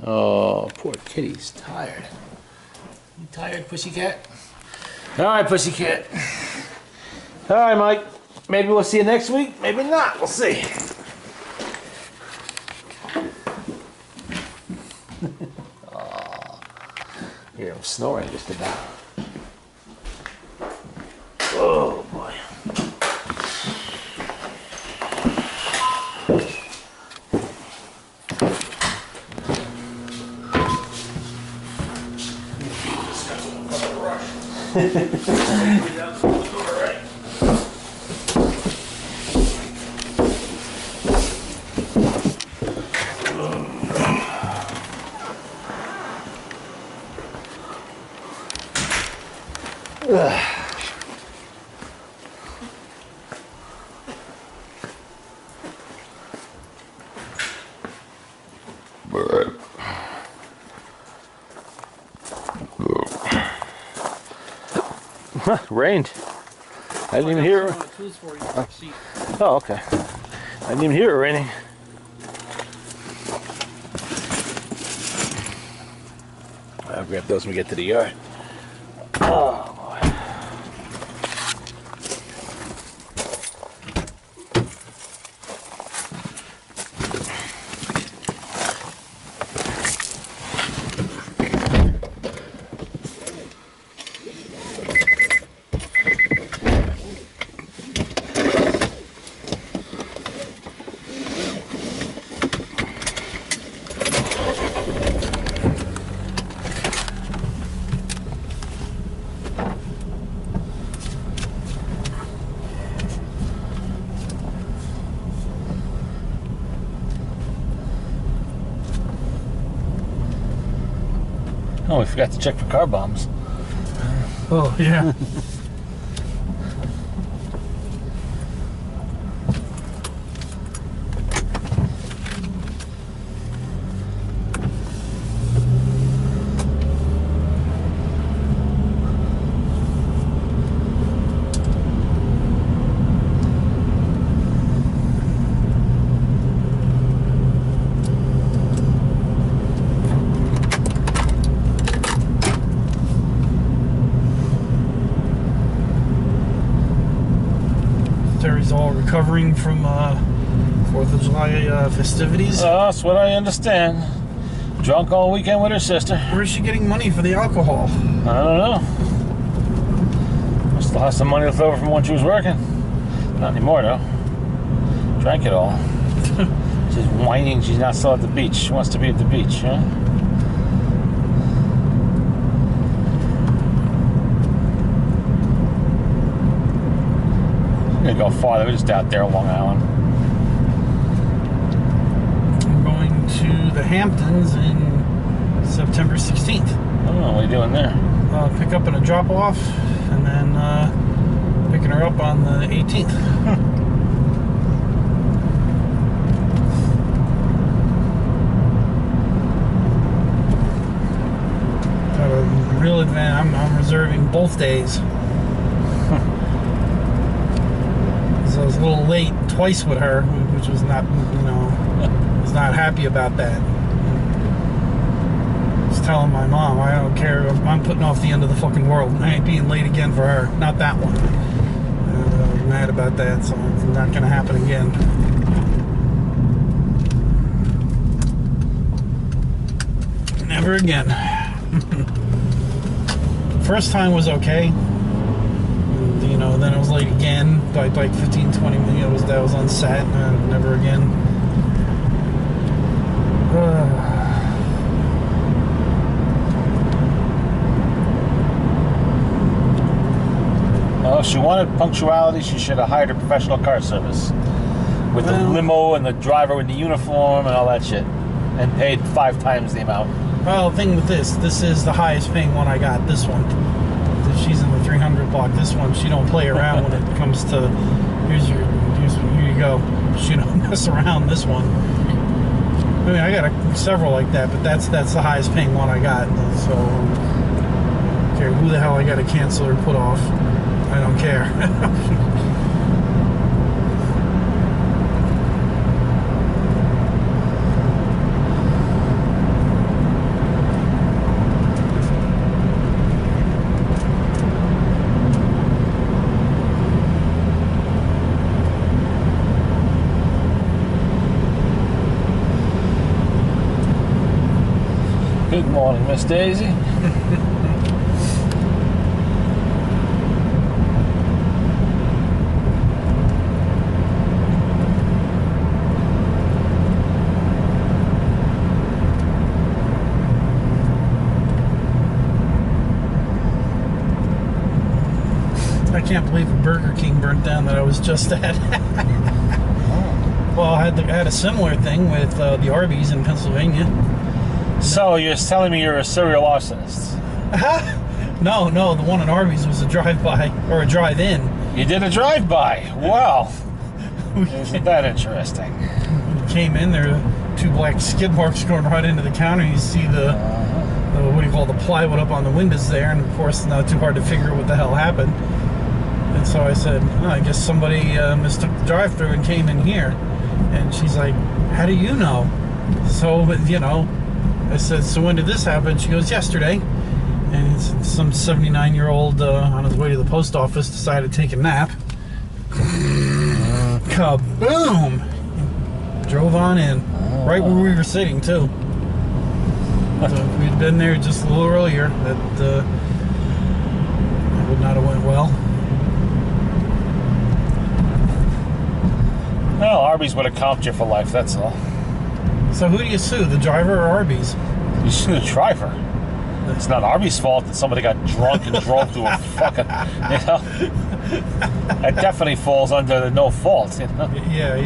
Oh, poor kitty's tired. You tired, pussycat? All right, pussycat. All right, Mike. Maybe we'll see you next week. Maybe not. We'll see. Oh, hear him snoring just about. Oh boy. Rained. I didn't even hear it. Oh, okay. I didn't even hear it raining. I'll grab those when we get to the yard. Oh, boy. Oh, we forgot to check for car bombs. Oh, yeah. Terry's all recovering from 4th of July festivities. That's what I understand. Drunk all weekend with her sister. Where's she getting money for the alcohol? I don't know. Still has some money left over from when she was working. Not anymore, though. Drank it all. She's whining she's not still at the beach. She wants to be at the beach, huh? We're gonna go farther. We're just out there on Long Island. I'm going to the Hamptons in September 16th. Oh, what are you doing there? Pick up and a drop off, and then picking her up on the 18th. Real advantage. I'm reserving both days. So I was a little late twice with her, which was not, was not happy about that. I was telling my mom, I don't care, I'm putting off the end of the fucking world. I ain't being late again for her, not that one. I was mad about that, so it's not gonna happen again. Never again. First time was okay. Then it was late again by like 15-20 minutes. That was on set. Never again. Well, if she wanted punctuality, she should have hired a professional car service with the limo and the driver in the uniform and all that shit, and paid 5 times the amount. Well, the thing with this is the highest paying one I got. This one. She's in the 300 block. This one, she don't play around when it comes to here you go. She don't mess around. This one. I mean, I got several like that, but that's the highest paying one I got. So, I don't care who the hell I got to cancel or put off. I don't care. Good morning, Miss Daisy. I can't believe a Burger King burnt down that I was just at. Well, I had a similar thing with the Arby's in Pennsylvania. So you're telling me you're a serial arsonist? No, the one in Arby's was a drive-by or a drive-in. You did a drive-by. Wow. Isn't that interesting? Came in there, 2 black skid marks going right into the counter. You see the what do you call the plywood up on the windows there, and of course it's not too hard to figure out what the hell happened. And so I said, oh, I guess somebody mistook the drive-through and came in here. And she's like, how do you know? So, you know, I said, so when did this happen? She goes, yesterday. And some 79-year-old on his way to the post office decided to take a nap. Kaboom! Drove on in. Right where we were sitting, too. So if we'd been there just a little earlier, that would not have went well. Well, Arby's would have comped you for life, that's all. So who do you sue, the driver or Arby's? You sue the driver. It's not Arby's fault that somebody got drunk and drove to a fucking, you know? That definitely falls under the no fault, you know? Yeah.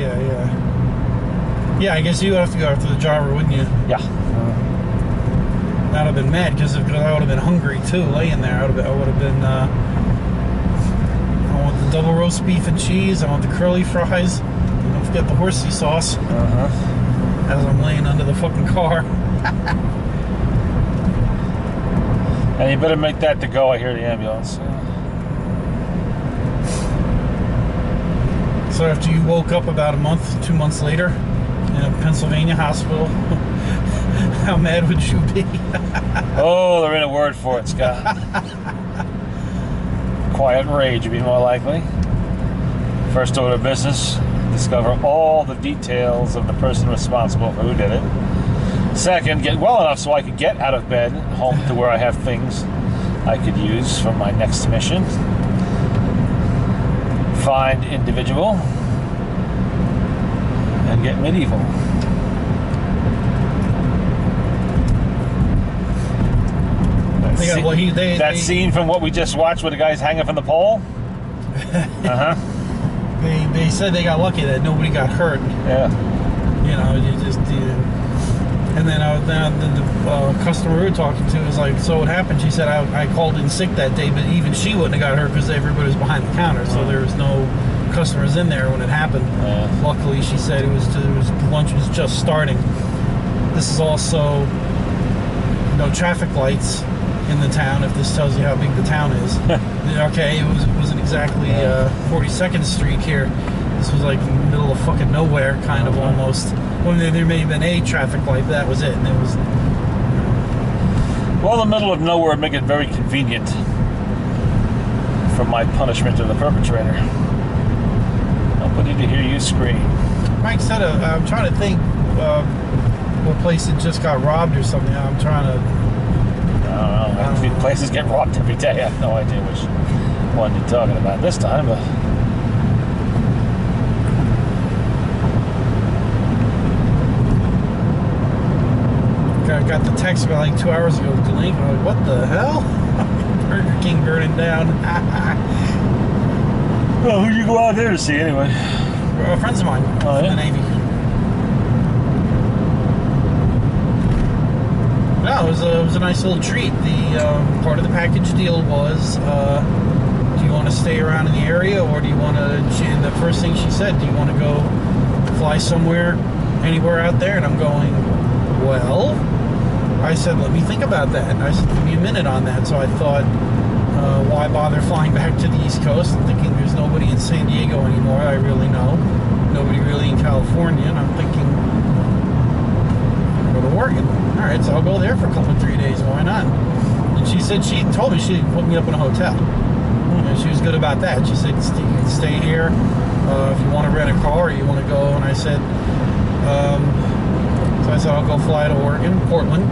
Yeah, I guess you would have to go after the driver, wouldn't you? Yeah. I'd have been mad because I would have been hungry too, laying there. I would have been, I want the double roast beef and cheese, I want the curly fries. Don't forget the horsey sauce. As I'm laying under the fucking car. And you better make that to go. I hear the ambulance. So after you woke up about 2 months later in a Pennsylvania hospital, how mad would you be? Oh, there ain't a word for it, Scott. Quiet rage would be more likely. First order of business, discover all the details of the person responsible for who did it. Second, get well enough so I could get out of bed, home to where I have things I could use for my next mission. Find individual and get medieval. That scene from what we just watched where the guy's hanging from the pole? They said they got lucky that nobody got hurt. Yeah. You know, you just... And then the customer we were talking to was like, so what happened? She said, I called in sick that day, but even she wouldn't have got hurt because everybody was behind the counter, so there was no customers in there when it happened. Luckily, she said lunch was just starting. This is also no traffic lights in the town, if this tells you how big the town is. Okay, it wasn't exactly 42nd Street here. This was like in the middle of fucking nowhere, kind of almost. Well, there may have been a traffic light, but that was it. And it was. Well, the middle of nowhere would make it very convenient for my punishment of the perpetrator. Nobody to hear you scream. Mike said, I'm trying to think what place it just got robbed or something. I'm trying to. I don't know. Places get robbed every day. I have no idea which one you're talking about this time, but. I got the text about like 2 hours ago. I'm like, what the hell? Burger King burning down. Well, who'd you go out there to see anyway? Friends of mine from the Navy. No, it was a nice little treat. The part of the package deal was, do you want to stay around in the area, or do you want to? The first thing she said, do you want to go fly somewhere, anywhere out there? And I'm going, well. I said, let me think about that. And I said, give me a minute on that. So I thought, why bother flying back to the East Coast? I'm thinking there's nobody in San Diego anymore, I really know. Nobody really in California. And I'm thinking, I'll go to Oregon. All right, so I'll go there for a couple, 3 days. Why not? And she said, she told me she'd put me up in a hotel. And she was good about that. She said, you can stay here if you want to rent a car or you want to go. And I said, I'll go fly to Oregon, Portland.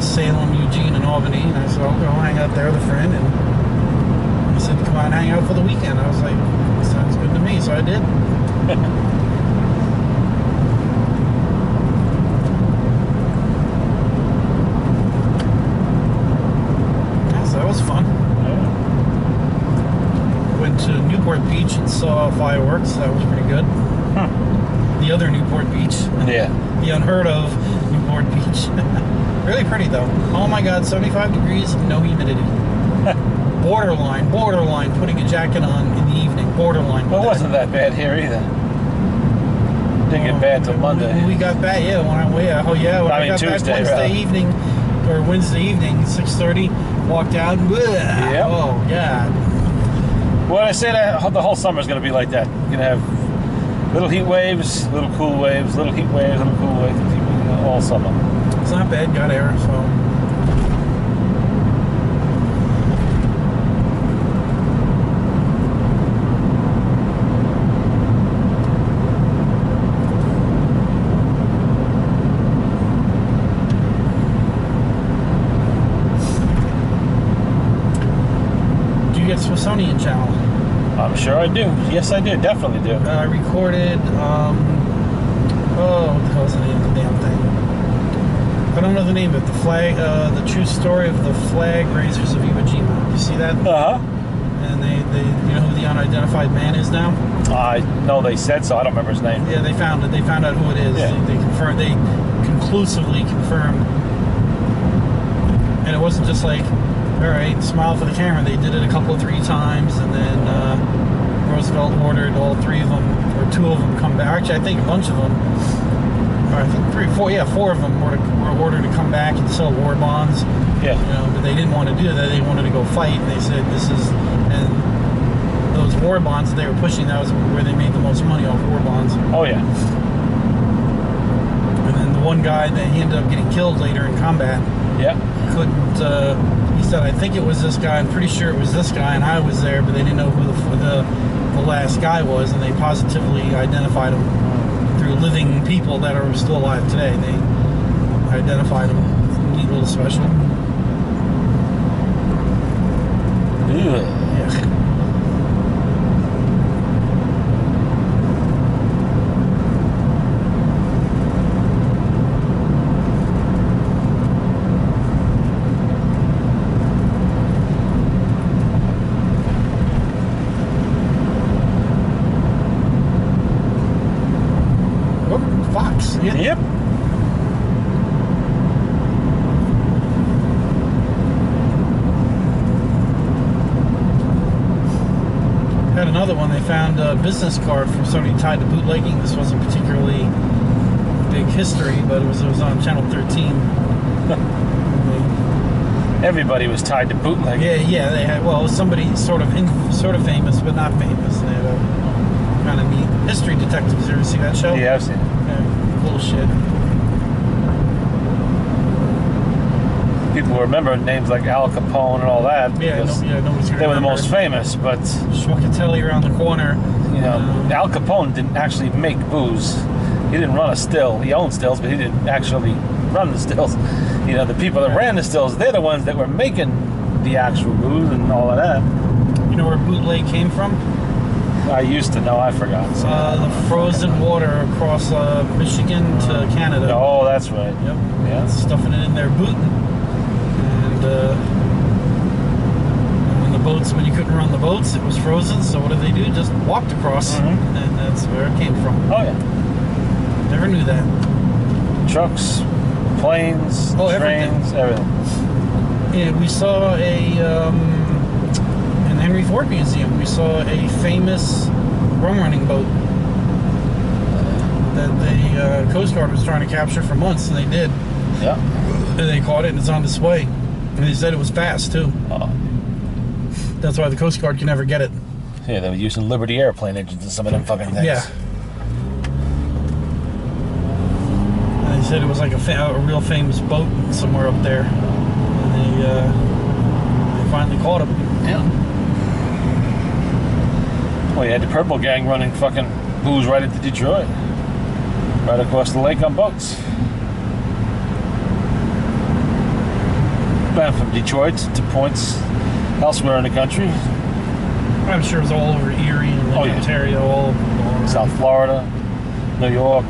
Salem, Eugene, and Albany. And I said, I'll go hang out there with a friend. And he said, come on, hang out for the weekend. I was like, sounds good to me. So I did. So that was fun. Went to Newport Beach and saw fireworks. That was pretty good. The other Newport Beach. Yeah. The unheard of Newport Beach. Really pretty though. Oh my God, 75 degrees, no humidity. Borderline putting a jacket on in the evening. Borderline. Well, it wasn't that bad here either. Didn't get bad till Monday. When we got back, yeah, when I got Tuesday, back Wednesday evening, 6:30, walked out. Yep. Oh, yeah. Well, I say that the whole summer's going to be like that. You're going to have little heat waves, little cool waves, little heat waves, little cool waves, all summer. It's not bad, got air, so. Do you get Smithsonian Channel? I'm sure I do. Yes, I do. Definitely do. I recorded, what the hell's the name of the damn thing? I don't know the name of it. The flag, the true story of the flag raisers of Iwo Jima. You see that? Uh-huh. And they, you know who the unidentified man is now? I know they said so. I don't remember his name. Yeah, they found it. They found out who it is. Yeah. They confirmed. They conclusively confirmed. And it wasn't just like, all right, smile for the camera. They did it a couple, 3 times, and then Roosevelt ordered all 3 of them, or 2 of them come back. Actually, I think a bunch of them. Or I think 3, 4. Yeah, 4 of them were ordered to come back and sell war bonds. Yeah. You know, but they didn't want to do that. They wanted to go fight. And they said this is, and those war bonds that they were pushing, that was where they made the most money off war bonds. Oh, yeah. And then the one guy that he ended up getting killed later in combat. Yeah. Couldn't. He said, I think it was this guy. I'm pretty sure it was this guy, and I was there, but they didn't know who the last guy was, and they positively identified him through living people that are still alive today. They identified him. Neat little special. Ew. Yeah. Fox. Yeah. Yep. Had another one. They found a business card from somebody tied to bootlegging. This wasn't particularly big history, but it was on Channel 13. Everybody was tied to bootlegging. Yeah. They had somebody sort of famous, but not famous. They had a kind of neat history detectives. You ever see that show? Yeah, I've seen it. Yeah, cool shit. People remember names like Al Capone and all that. Yeah, because nobody's gonna they were the remember. most famous, but Schmuckatelli around the corner. you know, Al Capone didn't actually make booze. He didn't run a still. He owned stills, but he didn't actually run the stills. You know, the people that ran the stills, they're the ones that were making the actual booze and all of that. You know where bootleg came from? I used to know. I forgot. So. The frozen water across Michigan to Canada. Oh, that's right. Yep. Yeah. Stuffing it in there, booting. And when the boats, when you couldn't run the boats, it was frozen. So what did they do? Just walked across, and that's where it came from. Oh yeah. Never knew that. Trucks, planes, trains, everything. Yeah, we saw in the Henry Ford Museum, we saw a famous rum running boat that the Coast Guard was trying to capture for months, and they did. Yeah. And they caught it, and it's on display. And they said it was fast, too. That's why the Coast Guard can never get it. Yeah, they were using Liberty airplane engines and some of them fucking things. Yeah. And they said it was like a real famous boat somewhere up there. And they finally caught him. Yeah. Well, you had the Purple Gang running fucking booze right into Detroit. Right across the lake on boats. Went from Detroit to points elsewhere in the country. I'm sure it was all over Erie and Oh, yeah. Ontario, all over. South Florida, New York.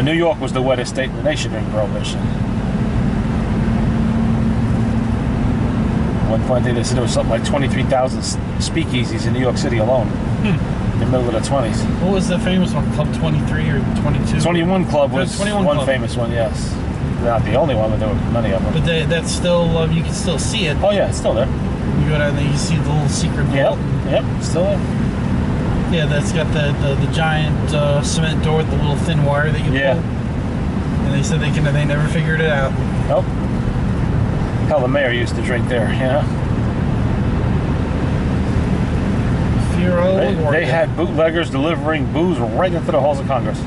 New York was the wettest state in the nation during Prohibition. At one point, they said there was something like 23,000 speakeasies in New York City alone in the middle of the 20s. What was the famous one? Club 23 or 22? 21 Club was 21 one Club. famous one, yes. Not the only one, but there were many of them. But that's still, you can still see it. Oh, yeah, it's still there. You go down there, you see the little secret vault. Yep, still there. Yeah, that's got the giant cement door with the little thin wire that you Yeah. pull. And they said they never figured it out. Nope. Hell, the mayor used to drink there, you know? Fear all They had bootleggers delivering booze right into the halls of Congress,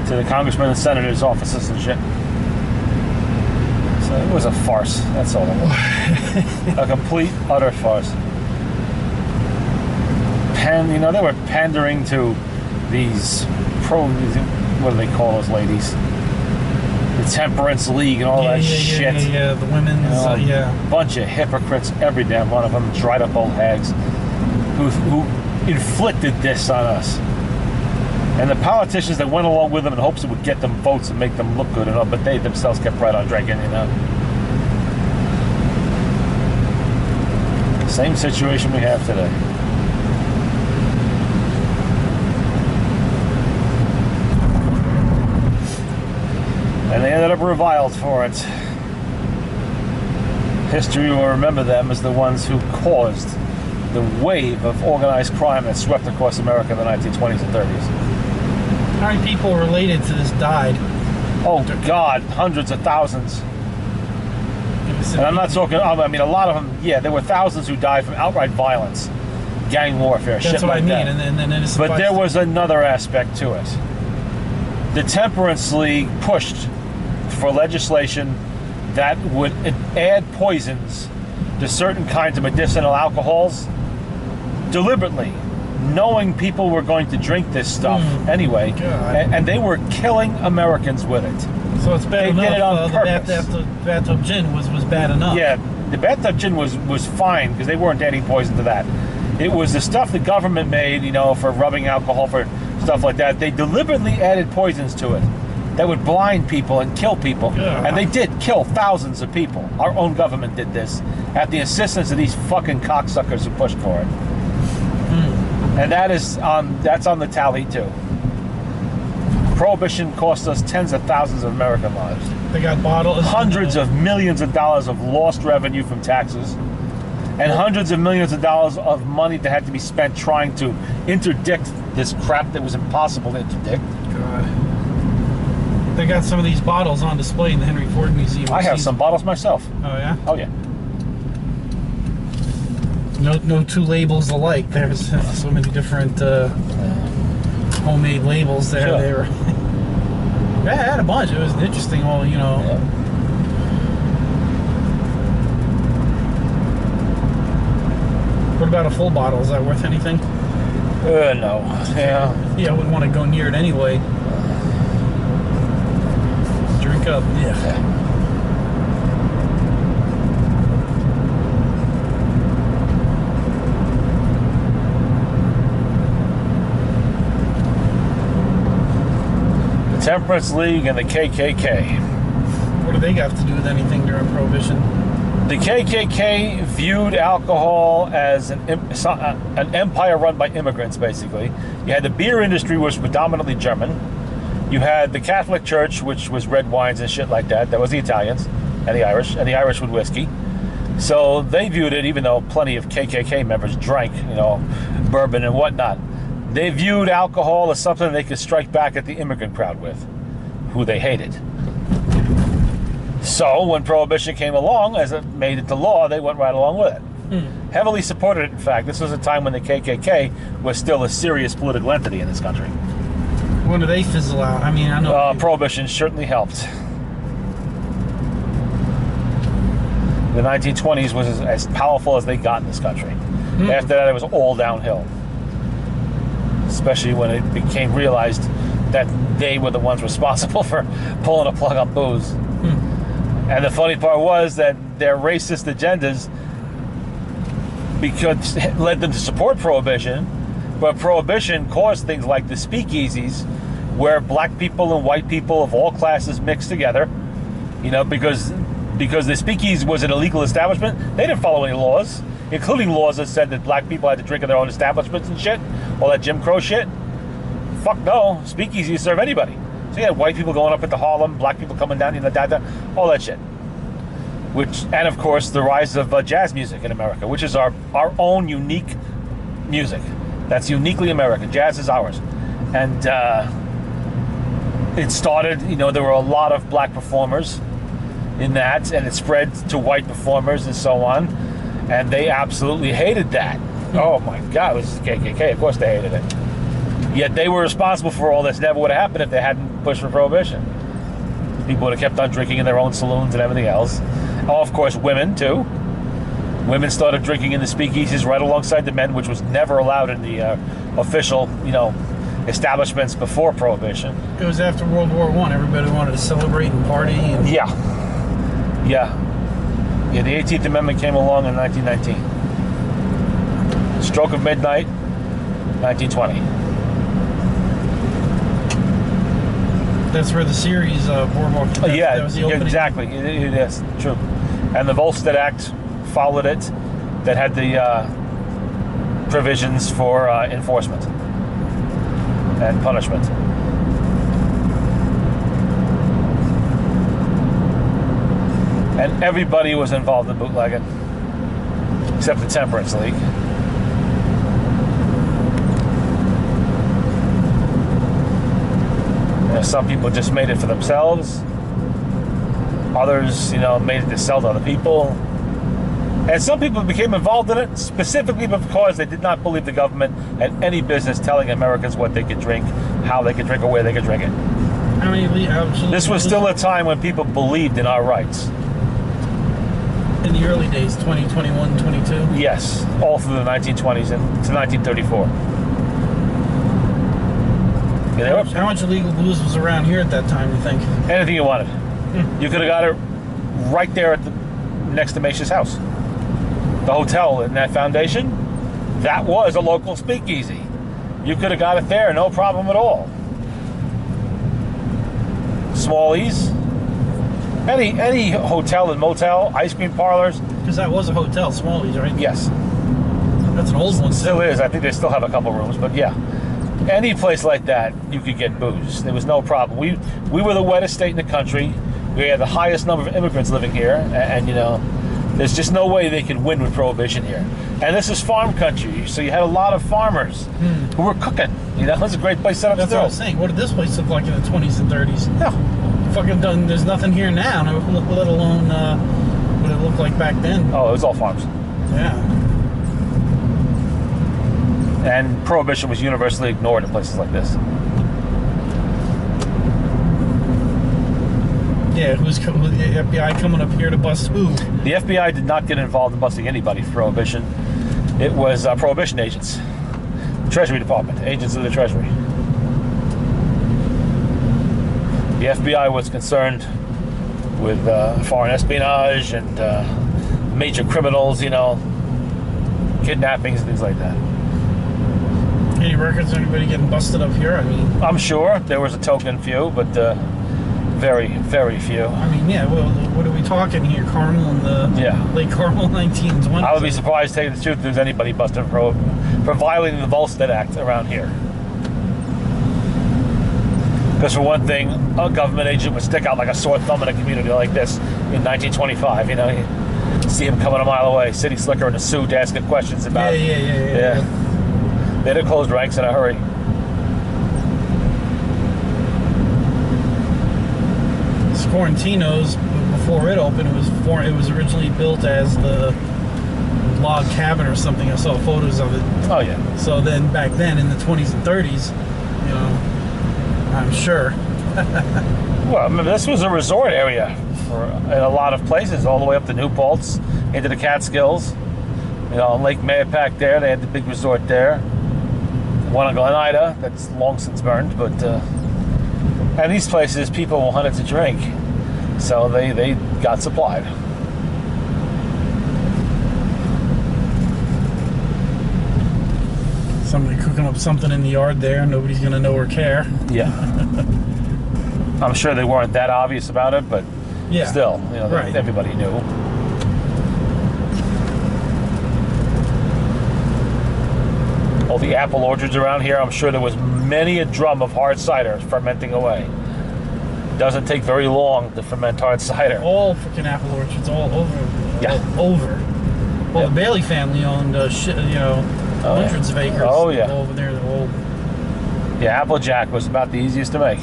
to the congressmen and senators' offices and shit. So it was a farce. That's all it was. A complete, utter farce. They were pandering to these what do they call those ladies? The Temperance League and all that shit. Yeah, the women's, Bunch of hypocrites, every damn one of them, dried up old hags, who inflicted this on us. And the politicians that went along with them in hopes it would get them votes and make them look good and all, but they themselves kept right on drinking, you know. Same situation we have today. And they ended up reviled for it. History will remember them as the ones who caused the wave of organized crime that swept across America in the 1920s and 30s. How many people related to this died? Oh, God, hundreds of thousands. And I'm not talking, I mean, a lot of them, yeah, there were thousands who died from outright violence, gang warfare, shit That's what like I mean. that. And then innocent But there bystanders. was another aspect to it. The Temperance League pushed for legislation that would add poisons to certain kinds of medicinal alcohols deliberately, knowing people were going to drink this stuff anyway, and they were killing Americans with it. So it's bad They enough. did it on The purpose. bathtub gin was bad enough. Yeah, the bathtub gin was fine because they weren't adding poison to that. It was the stuff the government made, you know, for rubbing alcohol, for stuff like that. They deliberately added poisons to it that would blind people and kill people. Yeah. And they did kill thousands of people. Our own government did this at the insistence of these fucking cocksuckers who pushed for it. And that's on the tally too. Prohibition cost us tens of thousands of American lives. They got bottles. Hundreds of millions of dollars of lost revenue from taxes, and hundreds of millions of dollars of money that had to be spent trying to interdict this crap that was impossible to interdict. God. They got some of these bottles on display in the Henry Ford Museum. I have some bottles myself. Oh yeah. Oh yeah. No two labels alike. There's so many different homemade labels there. Sure. They were. Yeah, I had a bunch. It was interesting. All you know. Yeah. What about a full bottle? Is that worth anything? No. Yeah. Yeah, I wouldn't want to go near it anyway. Drink up. Yeah. The Temperance League and the KKK. What do they have to do with anything during Prohibition? The KKK viewed alcohol as an empire run by immigrants, basically. You had the beer industry, which was predominantly German. You had the Catholic Church, which was red wines and shit like that. That was the Italians and the Irish with whiskey. So they viewed it, even though plenty of KKK members drank, you know, bourbon and whatnot. They viewed alcohol as something they could strike back at the immigrant crowd with, who they hated. So when Prohibition came along, as it made it to law, they went right along with it. Heavily supported it, in fact. This was a time when the KKK was still a serious political entity in this country. When do they fizzle out? I mean, I know. Prohibition certainly helped. The 1920s was as powerful as they got in this country. After that, it was all downhill. Especially when it became realized that they were the ones responsible for pulling a plug on booze. And the funny part was that their racist agendas because led them to support prohibition, but prohibition caused things like the speakeasies, where black people and white people of all classes mixed together. You know, because the speakeasy was an illegal establishment, they didn't follow any laws, including laws that said that black people had to drink in their own establishments and shit, all that Jim Crow shit. Fuck no, speakeasy serve anybody. So you had white people going up into Harlem, black people coming down, all that shit. And of course, the rise of jazz music in America, which is our own unique music. That's uniquely American. Jazz is ours. And it started, there were a lot of black performers in that, and it spread to white performers and so on. And they absolutely hated that. Oh my God, it was the KKK. Of course they hated it. Yet they were responsible for all this. Never would have happened if they hadn't pushed for prohibition. People would have kept on drinking in their own saloons and everything else. Oh, of course, women too. Women started drinking in the speakeasies right alongside the men, which was never allowed in the official, establishments before prohibition. It was after World War I. Everybody wanted to celebrate and party. And... Yeah. The 18th Amendment came along in 1919. Stroke of midnight, 1920. That's where the series Boardwalk. Yeah, that was the opening. Exactly. It is true. And the Volstead Act followed it, that had the provisions for enforcement and punishment. And everybody was involved in bootlegging, except the Temperance League. Some people just made it for themselves. Others, made it to sell to other people. And some people became involved in it specifically because they did not believe the government had any business telling Americans what they could drink, how they could drink, or where they could drink it. This was still a time when people believed in our rights. In the early days, 20, 21, 22? Yes, all through the 1920s and to 1934. How much illegal booze was around here at that time, you think? Anything you wanted. You could have got it right there next to Macia's house. The hotel in that foundation, that was a local speakeasy. You could have got it there, no problem at all. Smallies, any hotel and motel, ice cream parlors. Because that was a hotel, Smallies, right? Yes. That's an old one. Still is. I think they still have a couple rooms, but yeah. Any place like that, you could get booze. There was no problem. We were the wettest state in the country. We had the highest number of immigrants living here, and there's just no way they could win with prohibition here. And this is farm country, so you had a lot of farmers who were cooking. It's a great place set up. That's what I was saying. What did this place look like in the 20s and 30s? Yeah. Fucking done. There's nothing here now, let alone what it looked like back then. Oh, it was all farms. Yeah. And prohibition was universally ignored in places like this. Yeah, who's the FBI coming up here to bust who? The FBI did not get involved in busting anybody for prohibition. It was prohibition agents. Treasury Department, agents of the Treasury. The FBI was concerned with foreign espionage and major criminals, kidnappings and things like that. Any records of anybody getting busted up here? I'm sure there was a token few, but very, very few. Well, what are we talking here? Carmel and the Lake Carmel 1920s. I would be surprised, to tell you the truth, if there's anybody busted for violating the Volstead Act around here. Because for one thing, a government agent would stick out like a sore thumb in a community like this in 1925. You see him coming a mile away, city slicker in a suit, asking questions about. Yeah. They'd have closed ranks in a hurry. Scorantino's, before it opened, it was originally built as the log cabin or something. I saw photos of it. Oh yeah. So then, back then in the 20s and 30s, I'm sure. Well, this was a resort area in a lot of places, all the way up to New Paltz, into the Catskills. Lake Mayapack there, they had the big resort there. One on Glen Ida, that's long since burned, but and these places, people wanted to drink. So they got supplied. Somebody cooking up something in the yard there. Nobody's gonna know or care. Yeah. I'm sure they weren't that obvious about it, but Yeah. still, you know, Right. everybody knew. All the apple orchards around here, I'm sure there was many a drum of hard cider fermenting away. Doesn't take very long to ferment hard cider. All freaking apple orchards all over. Yeah. All over. Well, Yeah. the Bailey family owned, Oh, hundreds of acres. Oh, yeah. All over there. All, Yeah, Applejack was about the easiest to make.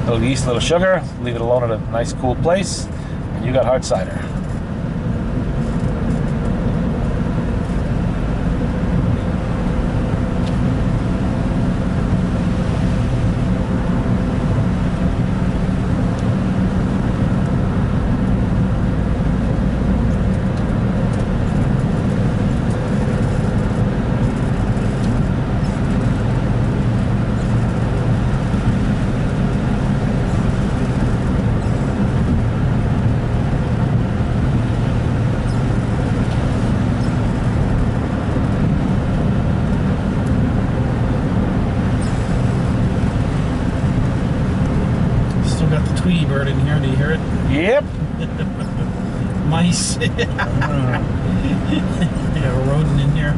Little yeast, little sugar, leave it alone at a nice cool place, and you got hard cider. still got the Tweety bird in here. Do you hear it? Yep. Mice. Yeah, a rodent in here.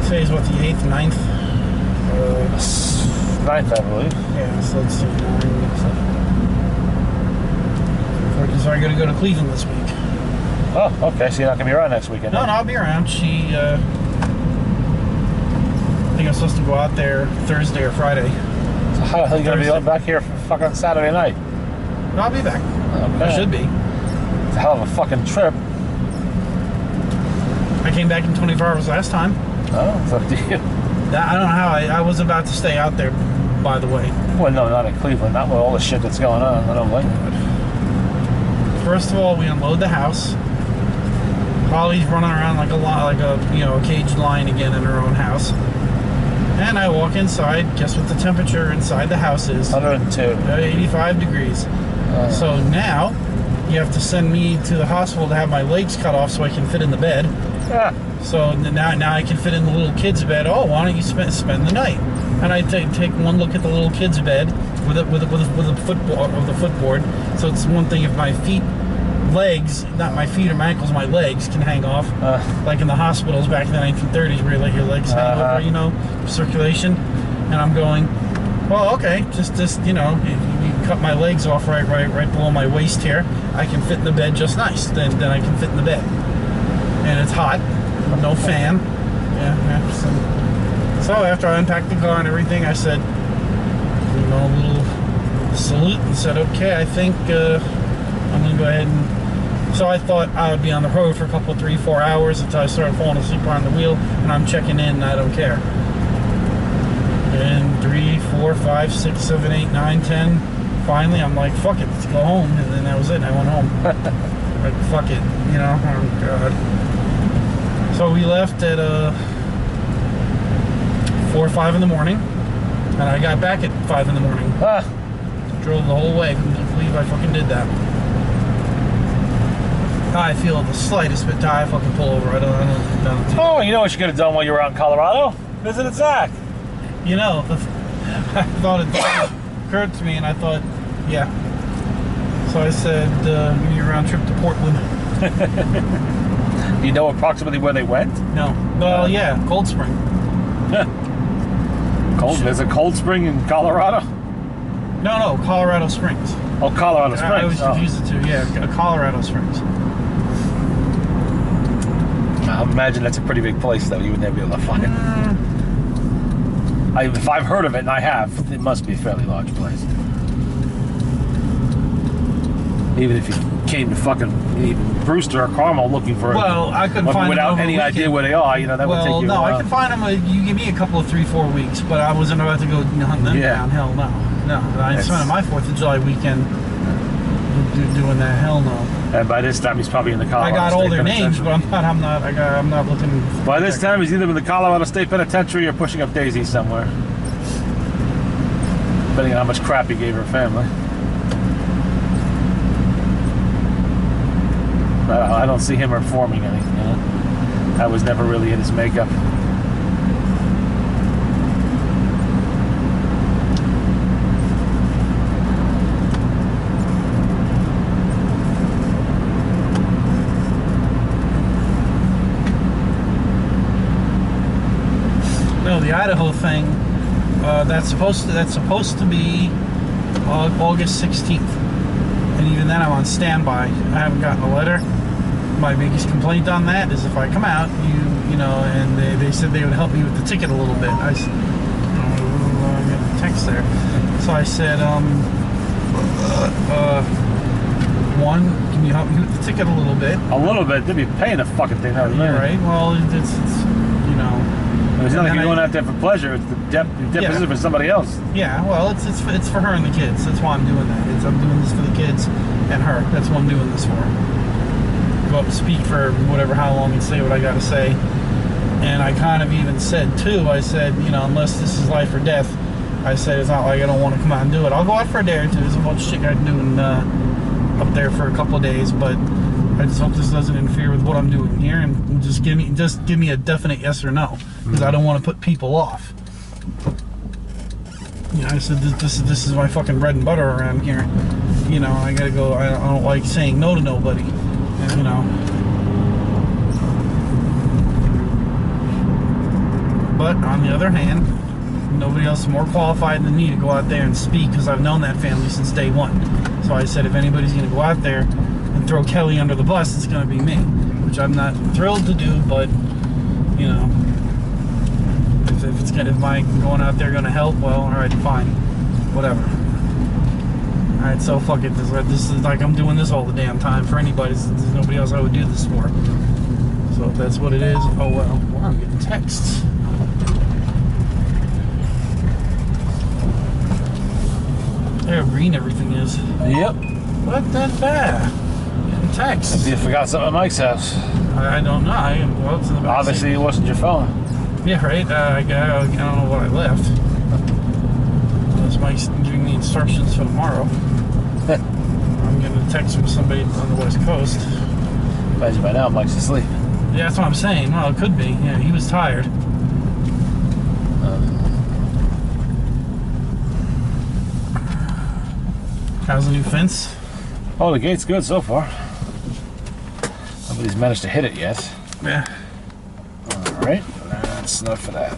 Today's what, the 8th, 9th? 9th, I believe. Yeah, so let's see. So I got to go to Cleveland this week. Oh, okay. So you're not going to be around next weekend? No, huh? no, I'll be around. I think I'm supposed to go out there Thursday or Friday. So how the hell are you going to be back here for fucking Saturday night? But I'll be back. Okay. I should be. It's a hell of a fucking trip. I came back in 24 hours last time. Oh, it's up to you. I don't know how. I was about to stay out there, by the way. Well, no, not in Cleveland. Not with all the shit that's going on. I don't blame you. First of all, we unload the house. Holly's running around like a caged lion again in her own house. And I walk inside. Guess what the temperature inside the house is? 102. 85 degrees. So now you have to send me to the hospital to have my legs cut off so I can fit in the bed. Ah, So now I can fit in the little kid's bed. Oh, why don't you spend the night? And I take one look at the little kid's bed with a footboard. So it's one thing if my legs, not my feet or my ankles, my legs can hang off, like in the hospitals back in the 1930s, where you let your legs hang over, circulation. And I'm going, well, okay, just you cut my legs off right below my waist here. I can fit in the bed just nice. Then I can fit in the bed. And it's hot, no fan. Yeah. So after I unpacked the car and everything, I said, a little salute and said, okay, I think I'm gonna go ahead and. So I thought I would be on the road for a couple, 3-4 hours until I started falling asleep behind the wheel, and I'm checking in, and I don't care. And 3, 4, 5, 6, 7, 8, 9, 10. Finally, I'm like, fuck it, let's go home. And then that was it. And I went home. Like, fuck it, oh God. So we left at 4 or 5 in the morning, and I got back at 5 in the morning. Drove the whole way. Couldn't believe I fucking did that. I feel the slightest bit tired. I fucking pull over. I don't Oh, you know what you could have done while you were out in Colorado? Visited Zach. I thought it occurred to me, and I thought, yeah. So I said, give me a round trip to Portland. Do you know approximately where they went? No. Well, yeah, Cold Spring. There's a Cold Spring in Colorado? No, Colorado Springs. Oh, Colorado Springs. I always confuse the two. Yeah, Colorado Springs. I imagine that's a pretty big place, though. You would never be able to find it. If I've heard of it, and I have, it must be a fairly large place. Even if you came to fucking even Brewster or Carmel looking for Well, I couldn't find them without over any the idea weekend. where they are, you know, that would take Well, you a no, while. I can find them. You give me a couple of 3-4 weeks, but I wasn't about to go hunt them Yeah. down. Hell no, no. I That's- spent my 4th of July weekend doing that. Hell no. And by this time, he's probably in the I Colorado got all State their names, Penitentiary. but I'm not looking. By this time, he's either in the Colorado State Penitentiary or pushing up Daisy somewhere. Depending on how much crap he gave her family. I don't see him reforming any. You know? That was never really in his makeup. No, the Idaho thing. That's supposed to be August 16th, and even then I'm on standby. I haven't gotten a letter. My biggest complaint on that is if I come out, you know, and they said they would help me with the ticket a little bit. I got a text there, so I said, one, can you help me with the ticket a little bit? A little bit. They'd be paying the fucking thing out of Yeah, right. Well, it's you know. It's not like And you're then going out there for pleasure. It's the deposition for somebody else. Yeah, well, it's for her and the kids. That's why I'm doing that. I'm doing this for the kids and her. That's what I'm doing this for. Go up and speak for whatever, how long, and say what I got to say. And I kind of even said too. I said, you know, unless this is life or death, I said it's not like I don't want to come out and do it. I'll go out for a day or two. There's a bunch of shit I'm doing up there for a couple of days, but I just hope this doesn't interfere with what I'm doing here, and just give me a definite yes or no, because I don't want to put people off. You know, I said this is my fucking bread and butter around here. You know, I gotta go. I don't like saying no to nobody. And, you know. But on the other hand, nobody else is more qualified than me to go out there and speak, because I've known that family since day one. So I said, if anybody's gonna go out there and throw Kelly under the bus, it's gonna be me, which I'm not thrilled to do, but you know, if my going out there gonna help, well, all right, fine, whatever. All right, so fuck it. This is like I'm doing this all the damn time for anybody. There's nobody else I would do this for. So if that's what it is, oh well. Well, I'm getting texts. There, how green everything is. Yep. What the bad? Getting texts. You forgot something at Mike's house. I don't know. Well, it's in the back Obviously, it wasn't your phone. seat. Yeah, right. I don't know what I left. Unless Mike's giving me instructions for tomorrow. I'm getting a text from somebody on the West Coast. Imagine by now, Mike's asleep. Yeah, that's what I'm saying. Well, it could be. Yeah, he was tired. How's the new fence? Oh, the gate's good so far. Nobody's managed to hit it yet. Yeah. All right, that's enough for that.